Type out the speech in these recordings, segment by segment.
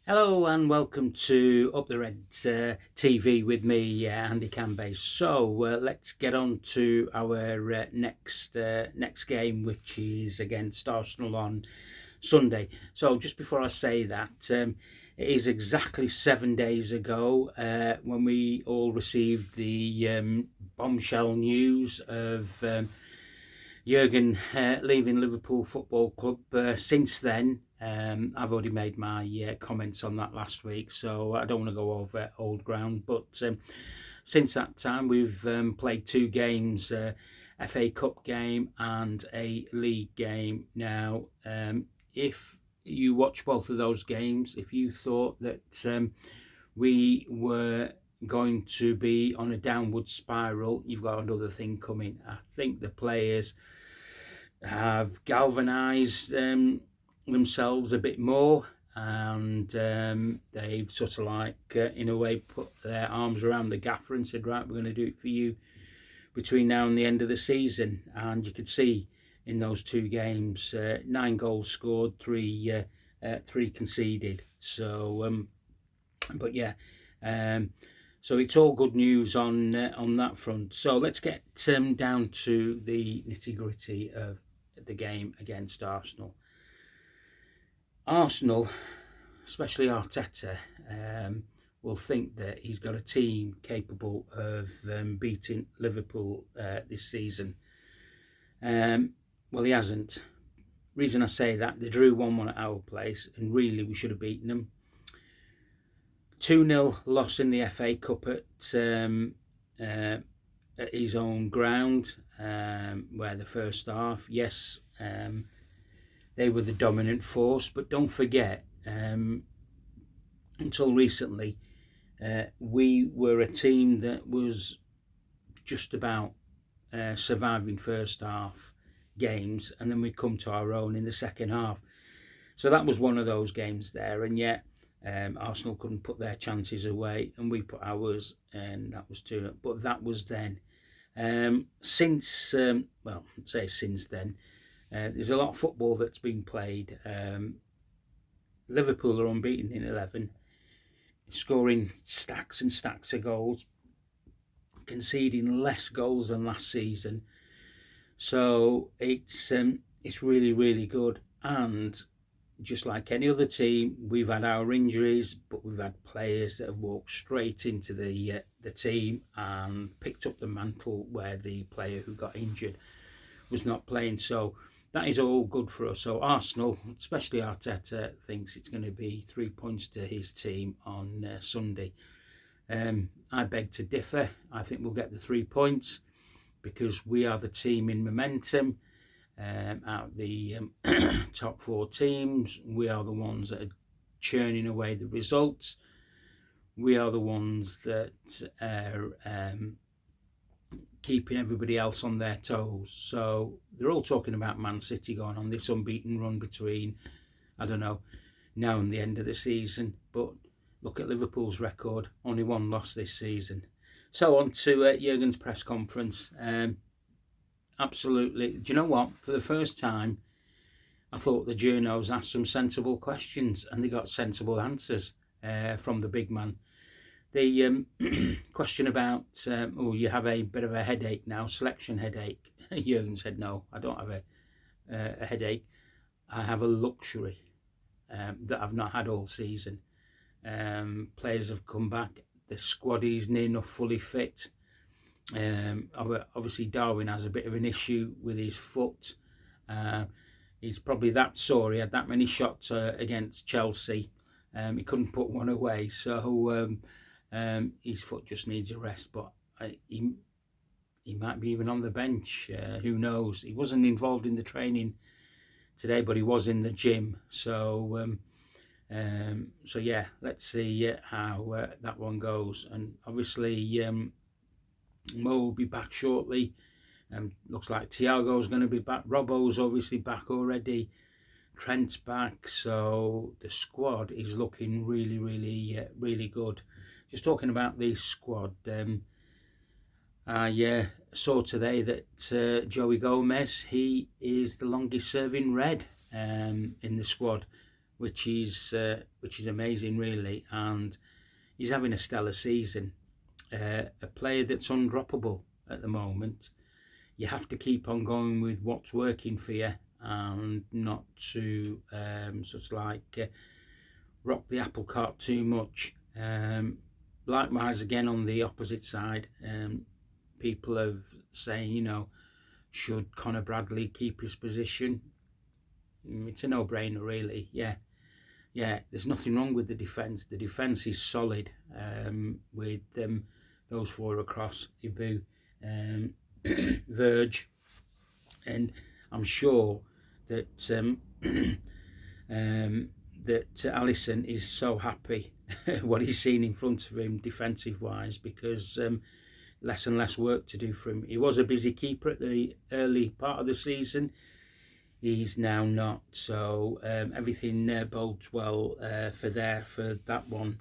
Hello and welcome to Up the Reds TV with me, Andy Cambay. So let's get on to our next game, which is against Arsenal on Sunday. So just before I say that, it is exactly 7 days ago when we all received the bombshell news of Jurgen leaving Liverpool Football Club. Since then, I've already made my comments on that last week, so I don't want to go over old ground. But since that time, we've played two games, FA Cup game and a league game. Now, if you watch both of those games, if you thought that we were going to be on a downward spiral, you've got another thing coming. I think the players have galvanised themselves a bit more, and they've sort of in a way put their arms around the gaffer and said, right, we're going to do it for you between now and the end of the season. And you could see in those two games, 9 goals scored, three conceded. So but yeah, so it's all good news on that front. So let's get down to the nitty-gritty of the game against Arsenal. Arsenal, especially Arteta, will think that he's got a team capable of beating Liverpool this season. Well, he hasn't. Reason I say that, they drew 1-1 at our place, and really we should have beaten them. 2-0 loss in the FA Cup at his own ground, where the first half, yes, they were the dominant force, but don't forget, until recently, we were a team that was just about surviving first half games, and then we come to our own in the second half. So that was one of those games there, and yet Arsenal couldn't put their chances away, and we put ours, and that was 2-0. But that was then. Since then, there's a lot of football that's been played. Liverpool are unbeaten in 11, scoring stacks and stacks of goals, conceding less goals than last season. So it's really, really good. And just like any other team, we've had our injuries, but we've had players that have walked straight into the team and picked up the mantle where the player who got injured was not playing. So that is all good for us. So Arsenal, especially Arteta, thinks it's going to be 3 points to his team on Sunday. I beg to differ. I think we'll get the 3 points because we are the team in momentum. Out of the top 4 teams, we are the ones that are churning away the results. We are the ones that are keeping everybody else on their toes. So they're all talking about Man City going on this unbeaten run between, I don't know, now and the end of the season. But look at Liverpool's record, only 1 loss this season. So on to Jurgen's press conference. Absolutely. Do you know what? For the first time, I thought the journos asked some sensible questions and they got sensible answers from the big man. The question about, you have a bit of a headache now, selection headache. Jurgen said, no, I don't have a headache. I have a luxury that I've not had all season. Players have come back. The squad is near enough fully fit. Obviously Darwin has a bit of an issue with his foot. He's probably that sore. He had that many shots against Chelsea. He couldn't put one away, so his foot just needs a rest. But he might be even on the bench. Who knows? He wasn't involved in the training today, but he was in the gym. So yeah, let's see how that one goes. And obviously Mo will be back shortly. Looks like Thiago's going to be back. Robbo's obviously back already. Trent's back. So the squad is looking really, really, really good. Just talking about the squad, I saw today that Joey Gomez, he is the longest serving Red in the squad. which is amazing, really. And he's having a stellar season. A player that's undroppable at the moment. You have to keep on going with what's working for you, and not to sort of like rock the apple cart too much. Likewise, again on the opposite side, people have saying, you know, should Connor Bradley keep his position? It's a no-brainer, really. Yeah, there's nothing wrong with the defence. The defence is solid, with those four across, Ibu, Verge, and I'm sure that that Alisson is so happy what he's seen in front of him defensive-wise, because less and less work to do for him. He was a busy keeper at the early part of the season. He's now not, so everything bodes well for that one.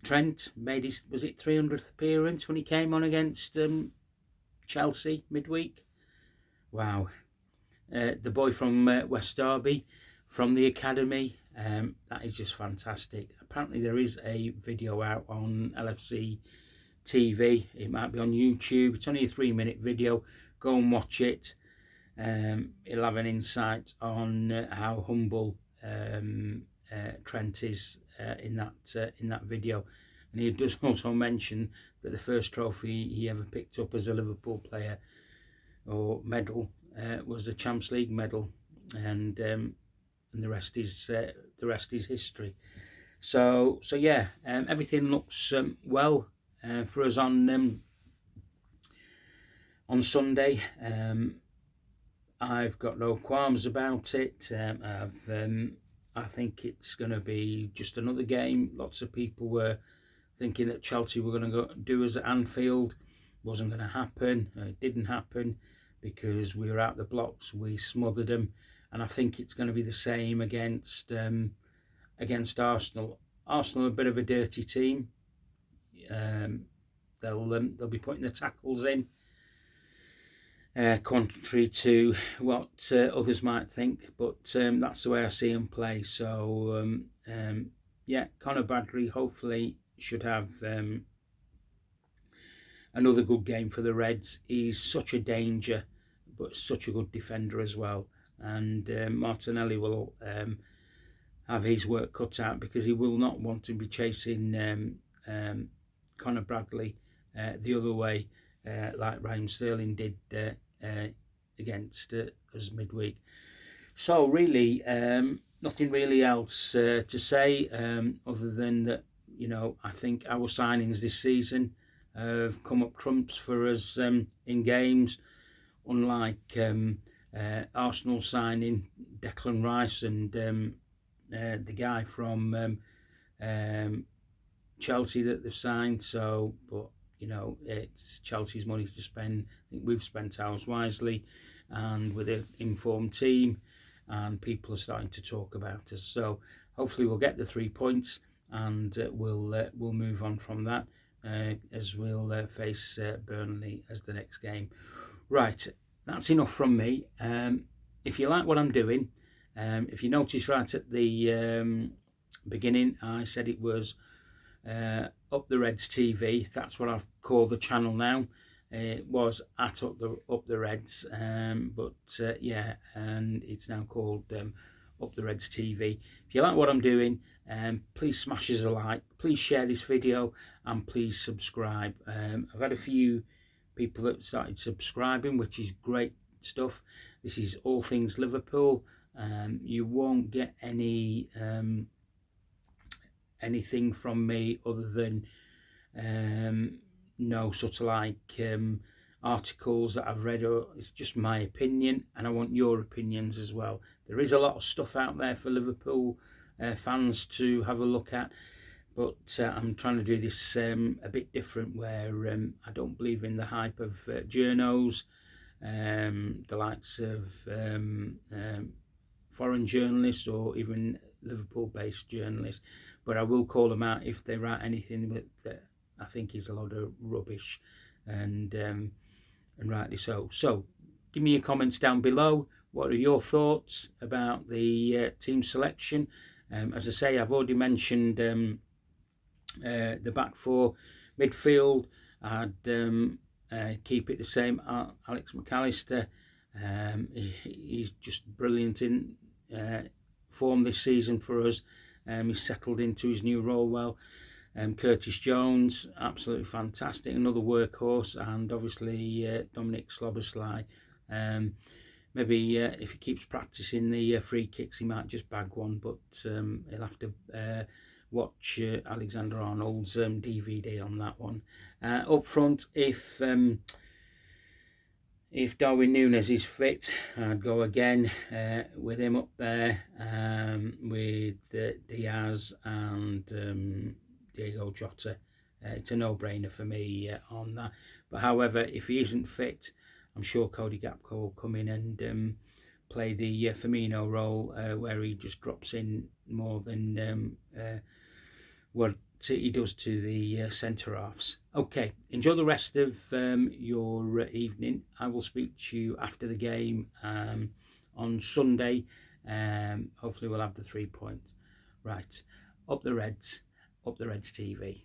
Trent made his, was it 300th appearance when he came on against Chelsea midweek? Wow. The boy from West Derby, from the academy, that is just fantastic. Apparently there is a video out on LFC TV. It might be on YouTube. It's only a 3-minute video. Go and watch it. It'll have an insight on how humble Trent is in that video. And he does also mention that the first trophy he ever picked up as a Liverpool player, or medal, was the Champions League medal, and the rest is history. So yeah, everything looks well for us on Sunday. I've got no qualms about it. I think it's going to be just another game. Lots of people were thinking that Chelsea were going to go do us at Anfield. Wasn't going to happen. It didn't happen because we were out the blocks. We smothered them, and I think it's going to be the same against Arsenal. Arsenal are a bit of a dirty team. They'll be putting the tackles in, contrary to what others might think, but that's the way I see him play. So yeah, Connor Bradley hopefully should have another good game for the Reds. He's such a danger, but such a good defender as well. And Martinelli will have his work cut out, because he will not want to be chasing Connor Bradley the other way, like Raheem Sterling did against us midweek. So really, nothing really else to say other than that, you know, I think our signings this season have come up trumps for us in games, unlike Arsenal signing Declan Rice and the guy from Chelsea that they've signed. So, but you know, it's Chelsea's money to spend. I think we've spent ours wisely, and with an informed team, and people are starting to talk about us. So hopefully we'll get the 3 points, and we'll move on from that as we'll face Burnley as the next game. Right, that's enough from me. If you like what I'm doing, if you notice right at the beginning, I said it was Up the Reds TV. That's what I've called the channel now. It was at Up the Reds, but yeah, and it's now called Up the Reds TV. If you like what I'm doing, please smash us a like, please share this video, and please subscribe. I've had a few people that started subscribing, which is great stuff. This is all things Liverpool. You won't get any anything from me other than no sort of like articles that I've read, or it's just my opinion, and I want your opinions as well. There is a lot of stuff out there for Liverpool fans to have a look at, but I'm trying to do this a bit different, where I don't believe in the hype of journos, the likes of foreign journalists or even Liverpool-based journalists, but I will call them out if they write anything that I think is a lot of rubbish, and rightly so. So give me your comments down below. What are your thoughts about the team selection? As I say, I've already mentioned the back four. Midfield, I'd keep it the same. Alex McAllister, he's just brilliant in form this season for us. He's settled into his new role well. Curtis Jones, absolutely fantastic, another workhorse, and obviously Dominic Szoboszlai. Maybe if he keeps practicing the free kicks, he might just bag one, but he'll have to watch Alexander Arnold's DVD on that one. Up front, if Darwin Núñez is fit, I'd go again with him up there, with Diaz and Diego Jota. It's a no-brainer for me on that. But however, if he isn't fit, I'm sure Cody Gakpo will come in and play the Firmino role, where he just drops in more than what he does to the centre halves. Okay, enjoy the rest of your evening. I will speak to you after the game on Sunday. Hopefully we'll have the 3 points. Right, up the Reds TV.